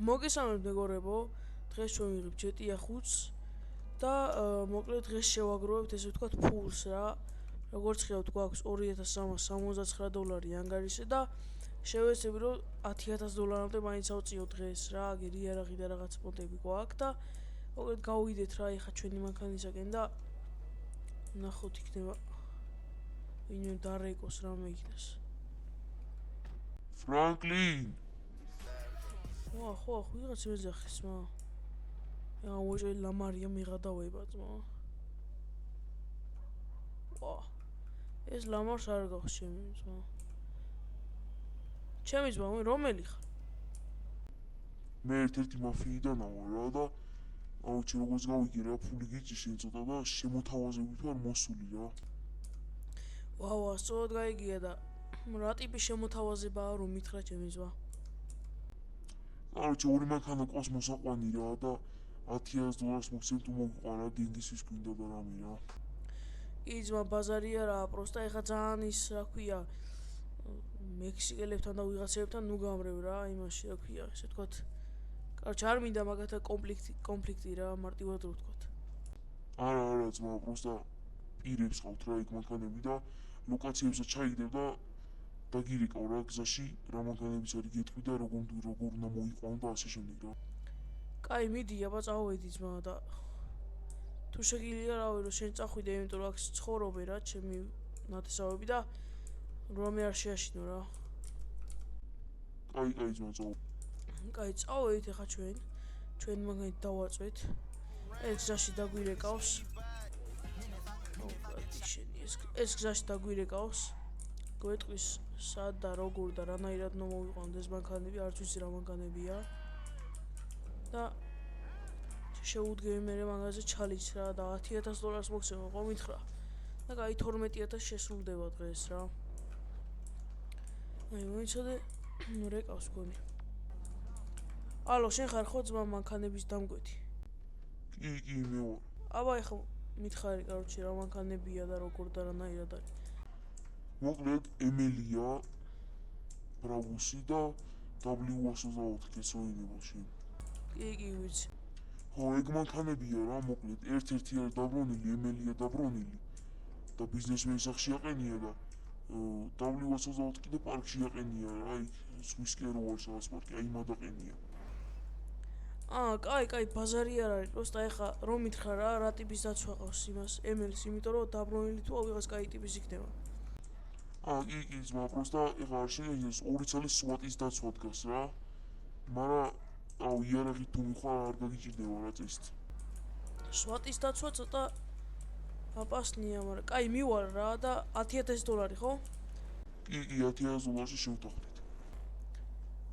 მოგესალმებით მეგობრებო, დღეს ჩვენ ვიღებ ჯეტია 5-ს და მოკლედ დღეს შევაგროვებთ ესე ვთქვათ ფულს რა. როგორც ხედავთ, გვაქვს $2379 ანგარიში და შევეცდები რომ $10,000-მდე მაინც ავწიოთ დღეს რა, აგერ იარაღი და რაღაც პონტები გვაქვს და მოკლედ გავიდეთ რა ეხა ჩვენი მანქანისაკენ და ნახოთ იქნება ვინმე დარეკოს რამე იქნას. Franklin! ხო, ვიღაც ვეძახის მა. უეჭველი ლამარია მიღადავება ძმა. ეს ლამარს არ გავს ჩემი ძმა. ჩემი ძმა, რომელი ხარ? მე ერთ-ერთი მაფიიდან ვარ რა და აუჩი როგორც გავიგე რა ფული გიჭი შენ ცოტა და შემოთავაზებით ვარ მოსული რა. სწორად გაიგია და რა ტიპის შემოთავაზებაა რომ მითხრა ჩემი ძმა? აუჩი ორი მანქანა ყავს მოსაყვანი რა და $10,000 მოგცემ თუ მოგიყვანა დინგისთვის გვინდა და რამე რა. კი ძმა, ბაზარია რა, პროსტა ეხა ძალიან ის რა ქვია მექსიკელებთან და ვიღაცებთან ნუ გამრევ რა, იმაში რა ქვია, ესე ვთქვათ. კაროჩე არ მინდა მაგათა კონფლიქტი რა, მარტივად რო ვთქვათ. არა ძმა, პროსტა პირებს ყავთ რა იქ მანქანები და ლოკაციებსაც ჩაიგდებ და დაგირეკავ რა გზაში რა მანქანებიც არის გეტყვი და როგორ უნდა მოიყვანო და ასე შემდეგ რა. კაი, მიდი, აბა წავედი ძმა და თუ შეგიძლია რავი რომ შენ წახვიდე, იმიტომ რომ აქ ცხოვრობე რა, ჩემი ნათესავები და რამე არ შეაშინო რა. კაი ძმა, წავა. კაი, წავედით ეხა ჩვენი მანქანით დავაწვეთ. ეს გზაში დაგვირეკავს. ეს გზაში დაგვირეკავს. გვეტყვის სად და როგორ და რანაირად უნდა მოვიყვანოთ ეს მანქანები, არც ვიცი რა მანქანებია. და შეუდგები მე მაგაზე ჩალის რა და $10,000 მოგცემ ხო მითხრა. და კაი 12,000 შესრულდება დღეს რა. მოიცადე რეკავს გონი. ალო, შენ ხარ ხო ძმა მანქანების დამკვეთი? კი, მე ვარ. აბა ეხლა მითხარი, კაროჩე რა მანქანებია და როგორ და რანაირად არის. მოკლედ ემელია ბრაბუსი და W124 გეცოდინებო შენ. კი, ვიცი. ხო, ეგ მანქანებია რა, მოკლედ ერთ-ერთი არის დაბრუნილი, ემელია დაბრუნილი და ბიზნესმენის სახში აყენია და W124 კიდე პარკში აყენია რა, აი სვისკერო არის რაღაც პარკი, აი მადაყენია. კაი, ბაზარი არ არის, პროსტა ეხა რომ მითხრა რა ტიპის დაცვა ყავს იმას, ემელს, იმიტომ რომ დაბრუნილი თუ ვიღაც კაი ტიპის იქნება. კი, ძმა, პროსტა ეხა არ შეიძლება 2 წლის სვატის დაცვა დგას რა. მაგრამ იარაღი თუ მიხარ არ გაგიჭირდება რა წესით. სვატის დაცვა ცოტა აპასნია, მაგრამ კაი მივალ რა და $10,000 ხო? კი, $10,000 შევთანხმდით.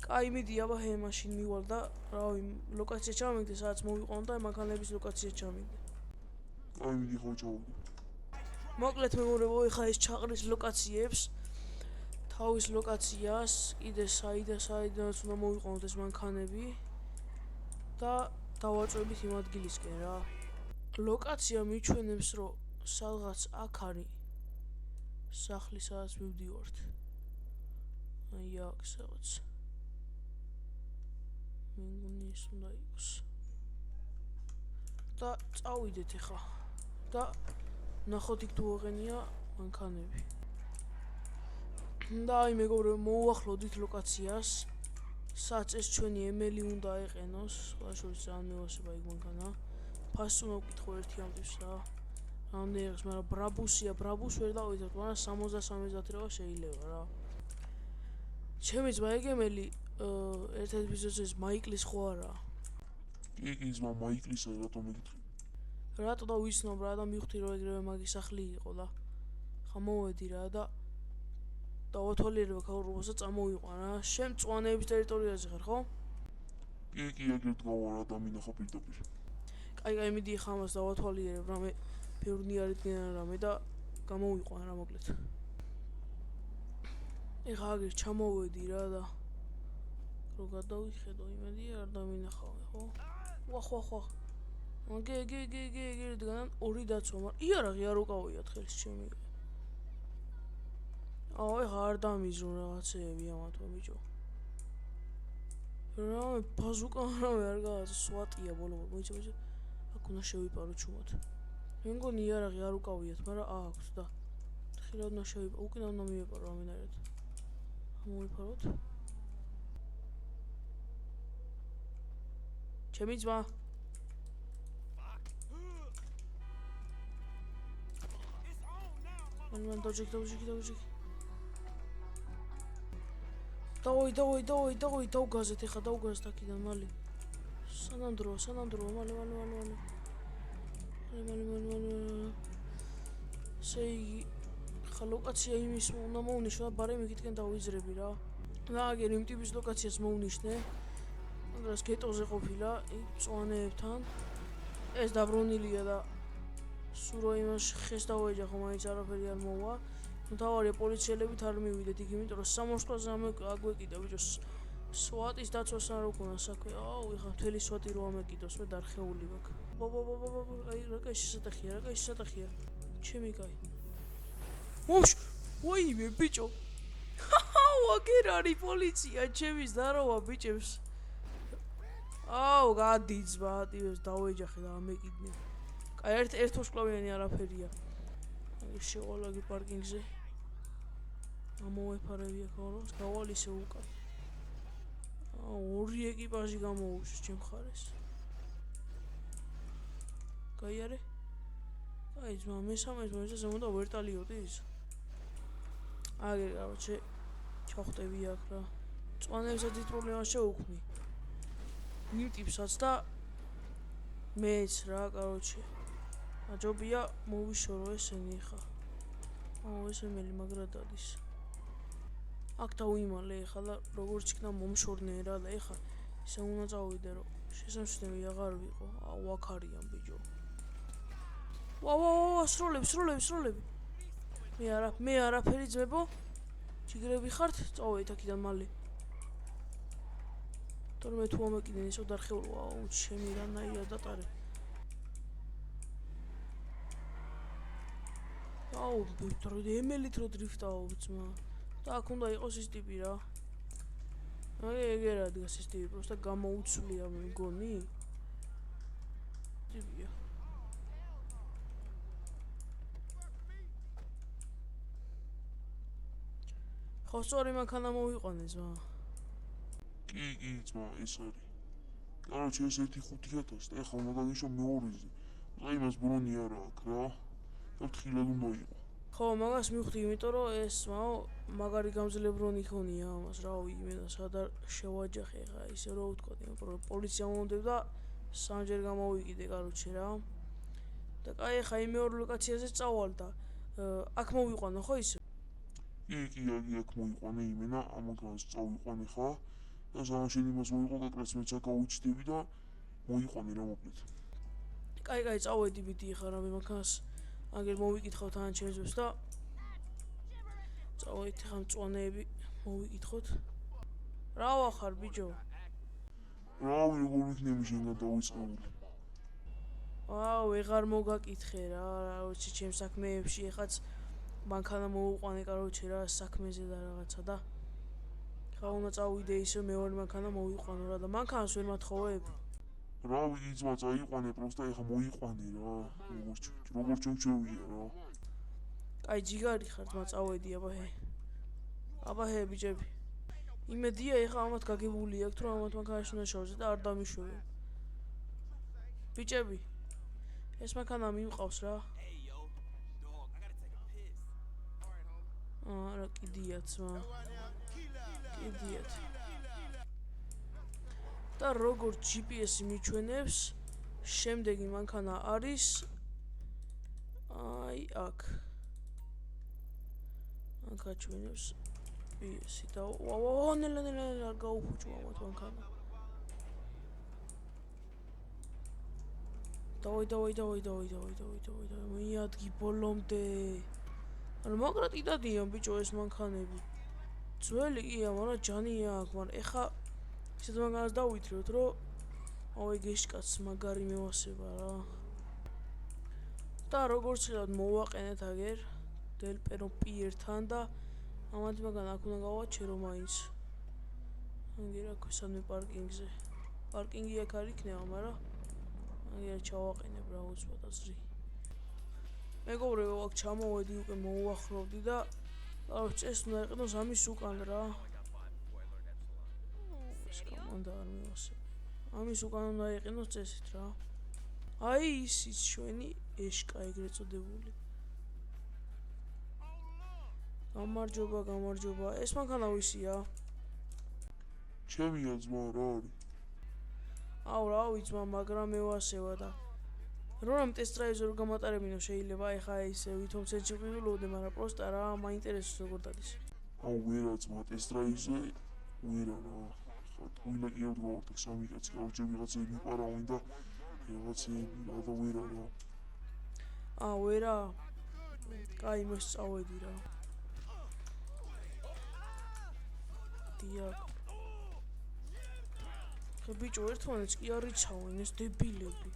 კაი, მიდი, აბა მაშინ მივალ და რავი, ლოკაცია ჩამიგდე, სადაც მოვიყვანო და მანქანების ლოკაცია ჩამიგდე. კაი, მიდი ხო ჩავიდე. მოკლედ მეგობრებო, ეხა ეს ჩაყრის ლოკაციებს, თავის ლოკაციას, კიდე საიდანაც უნდა მოვიყვანოთ ეს მანქანები და დავაწვევით იმ ადგილისკენ რა. ლოკაცია მიჩვენებს, რომ სადღაც აქ არის სახლი, სადაც მივდივართ. აი აქ სადღაც. მე მგონი ის უნდა იყოს. და წავიდეთ ეხა და ნახოთ იქ თუ აღენია მანქანები. და აი მეგობრებო, მოვუახლოვდით ლოკაციას, სადაც ეს ჩვენი ემელი უნდა აეყენოს, სხვა შორის ძალიან მევასება იქ მანქანა. ფასი უნდა ვკითხო ერთი ამტვს რა. რამდენი არის, მაგრამ ბრაბუსია, ბრაბუს ვერ დავიძახთ, მაგრამ 63 რა შეიძლება რა. ჩემი ძმა ეგ ემელი ერთ-ერთ ბიზნესის მაიკლის ხო არა? კი, ძმა, მაიკლისა რატომ მეკითხი? რატო და ვიცნობ რა და მივხვდი რომ ეგრევე მაგის სახლი იყო და ხა მოვედი რა და დავათვალიერებ აქ როცა წამოვიყვან რა. შენ მწვანეების ტერიტორიაზე ხარ ხო? კი, ეგრეთ გავარ რა და მინახო პირდაპირ. კაი, მიდი ხა ამას დავათვალიერებ რამე ბევრი არიდგენა რამე და გამოვიყვან რა მოკლედ. ეხა აგერ ჩამოვედი რა და რო გადავიხედო იმედი არ დამინახავე ხო? ხო. გეგან ორი დაცვა, მაგრამ იარაღი არ უკავია ხელს ჩემი. ეხა არ დამიზრუნ რაღაცეები ამათო ბიჭო. რამე ბაზუკა რამე არ გააძ სვატია ბოლომდე მოიცა აქ უნდა შევიპარო ჩუმად მე მგონი იარაღი არ უკავიათ მაგრამ აქვს და ხილად უნდა შევიპარო უკინა უნდა მივიპარო რამენერად მოვიფაროთ ჩემი ძმა მან დაჯექ დავი დავგაზეთ ეხა დავგაზეთ აქიდან მალე სანამ დროა მალე შეი ხა ლოკაცია იმის უნდა მოვნიშნო და ბარემ იქითკენ დავიძრები რა ნაგერ იმ ტიპის ლოკაციას მოვნიშნე მაგრამ გეტოზე ყოფილა იქ მწვანეებთან ეს დაბრუნილია და სურო იმას ხეს დავეჯახო მაინც არაფერი არ მოვა მთავარია პოლიციელებით არ მივიდეთ იქ იმიტომ რომ სამოსკლაზე აგვეკიდა ბიჭო სვატის დაცვას არ უკუნა საქმე აუ ეხა მთელი სვატი რო ამეკიდოს მე დარხეული ვაკ აი რა კაი შესატახია ჩემი კაი ოშ ოიმე ბიჭო ვაგერ არის პოლიცია ჩემის დაროვა ბიჭებს აუ გადიძბა ტიპებს დავეჯახე და ამეკიდნენ კაი ერთ ვარსკვლავიანი არაფერია შევალაგი პარკინგზე ამოვეფარები აქ ორს გავალ ისე უკან ორი ეკიპაჟი გამოუშვეს ჩემ ხარეს გაიარე კაი ძმა მესამეს მოიცა ზემო და ვერ ტალიოდი ის აგერ კაროჩე ჩახვდები აქ რა წვანებსაც ის პრობლემა შეუქმნი იმ ტიპსაც და მეც რა კაროჩე აჯობია მოვიშორო ესენი ხა ესემელი მაგრა დადის აქ დავიმალე ეხლა და როგორც იქნა მომშორნე რა და ეხლა ისე უნდა წავიდე რომ შესამჩნევი აღარ ვიყო აუ აქ არიან ბიჭო ვა სროლები მე არაფერი ძმებო ჯიგრები ხართ წავედით აქიდან მალე თორმე თუ ამეკიდნენ ისო დარხეულო აუ ჩემი რანაირად დატარე აუ ემელით რო დრიფტაო ძმა და აქ უნდა იყოს ის ტიპი რა ეგ რა დგას ის ტიპი პროსტა გამოუცვლია მე მგონი ტიპია ხო სწორი მანქანა მოვიყვანე ძმა კი ძმა ეს არის კაროჩე ეს 1.5000 და ეხლა უნდა დაგიშო მეორეზე აი მას ბრონი არა აქვს რა და თხილად უნდა იყო ხო მაგას მივხვდი იმიტომ რომ ეს ძმაო მაგარი გამძლებრონი ქონია ამას რავი იმენა სადა შევაჯახე ხა ისე რო ვთქვა პოლიცია მომდებდა სამჯერ გამოვიკიდე კაროჩე რა და კაი ხა იმ მეორე ლოკაციაზე წავალ და აქ მოვიყვანო ხო ისე კი აქ მოიყვანე იმენა ამაგას წავიყვანე ხა და სანაშენ იმას მოიყო კაკრას მეც აკაუჩდები და მოიყვანე რა მოკლედ კაი წავედი ბიდი ხა რა მე მაგას აგერ მოვიკითხავთ ან ჩემს და წავედით ხა მწვანეები მოვიკითხოთ რა ვახარ ბიჭო რავი როგორ იქნები შენგან დავიწყებული აუ ვეღარ მოგაკითხე რა როჩი ჩემ საქმეებში ეხაც მანქანა მოუყვანე კაროჩე რა საქმეზე და რაღაცა და ხა უნდა წავიდე ისე მეორე მანქანა მოვიყვანო რა და მანქანას ვერ მათხოვებ რავი ძმა წაიყვანე პროსტა ეხა მოიყვანე რა როგორც ჩვენია რა კაი ჯიგარი ხარ ძმა წავედი აბაჰე ბიჭები იმედია ეხა ამათ გაგებული აქვს თუ ამათ მანქანაში უნდა შევძე და არ დამიშვები ბიჭები ეს მანქანა მიმყავს რა რა კიდიათ ძმა კიდიათ და როგორც GPS-ი მიჩვენებს შემდეგი მანქანა არის აი აქ აქ აჩვენებს GPS-ი და ნელა გაუფუჭო ამათ მანქანა დავი მიადგი ბოლომდე ანუ მაგრად იდადიან ბიჭო ეს მანქანები ძველი კია მაგრამ ჯანია აქ მაგრამ ეხა ისეთ მანქანას დავითრევთ რომ აუ გეშკაც მაგარი მევასება რა და როგორც ხედავთ მოვაყენეთ აგერ დელპერო პიერთან და ამათი მაგან აქ უნდა გავაჩერო მაინც აგერა ქვესადმე პარკინგზე. პარკინგი აქ არ იქნება, მაგრამ აგერა ჩავაყენებ რა უცბად აზრი. მეგობრებო, აქ ჩამოვედი უკვე მოუახლოვდი და წეს უნდა იყიდოს ამის უკან რა. ეს კომანდა არ მივასწრებ. ამის უკან უნდა იყიდოს წესით რა. აი ის ჩვენი ეშკა ეგრეთ წოდებული. გამარჯობა. ეს მანქანა ვისია? ჩემია ძმა რა არის? აუ რა ვიცმა, მაგრამ მევასება და რომ ტესტ დრაივზე რო გამატარებინო შეიძლება, ეხა ისე ვითომ სენსიბილობდე, მაგრამ პროსტა რა მაინტერესებს როგორ დადის. აუ ვერა ძმა ტესტ დრაივზე ვერა რა. თულა კი არ გავარდე სამი კაცი, გავჭე ვიღაცები მიყარავენ და რაღაცები რა და ვერა რა. ვერა. კაი, მოსწავედი რა. დიახ. ბიჭო, ერთმანეთს კი არ იცავენ ეს დებილები.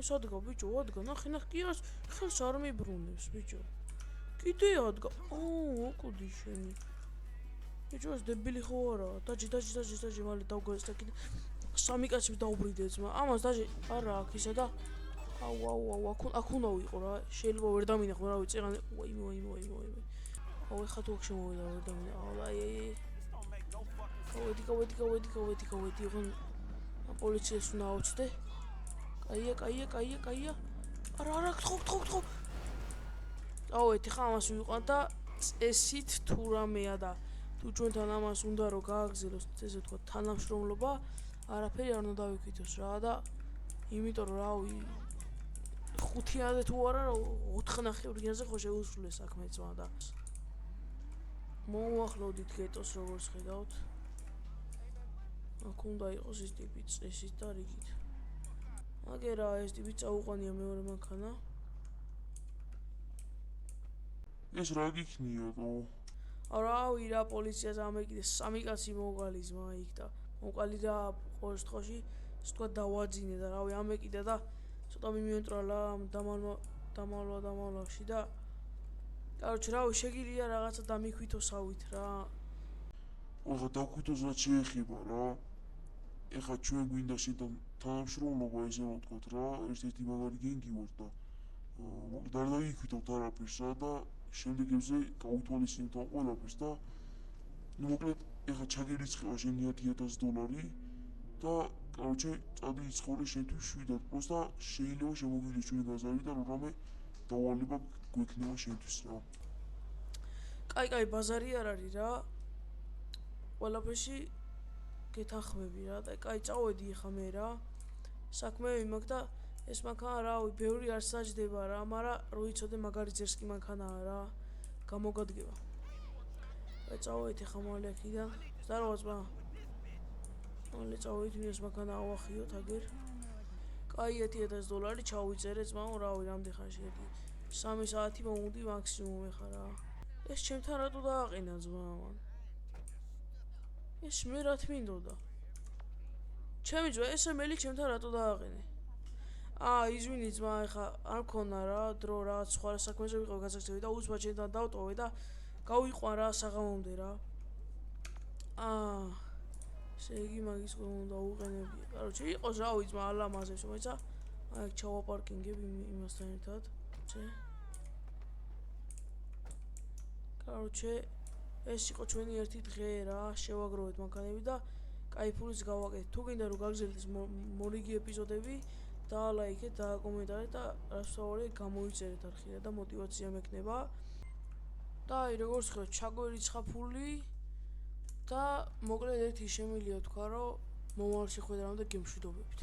ეს ადგა ბიჭო, ადგა, ნახე, კი არს, ხელს არ მიბრუნებს ბიჭო. კიდე ადგა. ოკვდი შენი. ბიჭო, ეს დებილი ხო არა? დაჯი, მალე დავგვეს და კიდე სამი კაცი დაუბრიდე ძმა. ამას დაჯი, არა აქ ისა და აუ, აქ უნდა ვიყო რა. შეიძლება ვერ დამინახო რა ვიცი, წეღან. ვაიმე. ეხა თუ აქ შემოვიდა ვერ დამინახო. აი. გავედი, ოღონ პოლიციას უნდა ავწდე. კაია. არა, გთხოვ. დავედი ხა ამას ვიყვან და წესით თუ რამეა და თუ ჩვენთან ამას უნდა რომ გააგზელოს ესე ვთქვა თანამშრომლობა, არაფერი არ უნდა დავიკითხოს რა და იმიტომ რომ რავი 5-იანზე თუ არა 4-ნახევრიანზე ხო შეუსრულე საქმე ძმა და მოუახლოვდით გეტოს როგორც ხედავთ. აქ უნდა იყოს ის ტიპი წესით და რიგით. აგერა ეს ტიპი წაუყვანია მეორე მანქანა. ეს რა გიქნია თო? რავი რა პოლიციას ამეკიდე სამი კაცი მოვყალი ძმა იქ და მოვყალი და ყოველ შემთხვევაში ის თქვა დავაძინე და რავი ამეკიდე და ცოტა მიმიენტრალა დამალვაში და კაროჩე რავი შეგიძლია რაღაცა დამიქვითოსავით რა. ოღონდ დავქვითოს რა შეეხება რა. ეხა ჩვენ გვინდა შედან თანამშრომლობა ესე ვთქვათ რა, ერთ-ერთი მაგარი გენგი ვარ და მოკლედ არ დავიქვითოთ არაფერს რა და შემდეგებზე გავითვალისწინოთ ამ ყველაფერს და მოკლედ ეხა ჩაგერიცხება შენი $10,000 და კაროჩე წადი იცხოვრე შენთვის შვიდად პროსტა შეიძლება შემოგიდეს ჩვენი ბაზარი და რამე დავალება გვექნება შენთვის რა. კაი, ბაზარი არ არის რა. ყველაფერში გეთანხმები რა და კაი წავედი ეხა მე რა. საქმეები მაქვს და ეს მანქანა რავი, ბევრი არ საჯდება რა, მაგრამ რო იცოდე მაგარი ძერსკი მანქანაა რა. გამოგადგება. წავედი ეხა მალე აქედან. ზაროა ძმა. მალე წავედი ეს მანქანა ავახიოთ აგერ. კაი $10,000 ჩავიწერე ძმა, რავი, რამდენ ხანში ერთი 3 საათი მომუდი მაქსიმუმ ეხა რა. ეს ჩემთან რატო დააყენა ძმა მან? ეს მე რა თმინდოდა? ჩემი ძმა ესემელი ჩემთან რატო დააყენე? იზვინი ძმა, ეხა არ მქონა რა დრო რაღაც სხვა საქმეზე ვიყავ გასაგზავნე და უცბად ჩემთან დავტოვე და გავიყვან რა საღამომდე რა. ესე იგი მაგის ყველა უნდა უყენებია. კაროჩე იყოს რავი ძმა ალამაზებს, მოიცა? აქ ჩავაპარკინგებ იმასთან ერთად. კაროჩე ეს იყო ჩვენი ერთი დღე რა, შევაგროვეთ მანქანები და კაიფულიც გავაკეთეთ. თუ გინდა რომ გაგზავნოთ მორიგი ეპიზოდები, დაალაიქეთ, დააკომენტარეთ და რაც ვსაუბრეთ გამოიწერეთ არხიდან და мотиваცია მექნება. და აი როგორც ხედავთ, ჩაგვერიცხა ფული და მოკლედ ერთი შემიძლია თქვა რომ მომავალში ხვედრამდე გემშვიდობებით.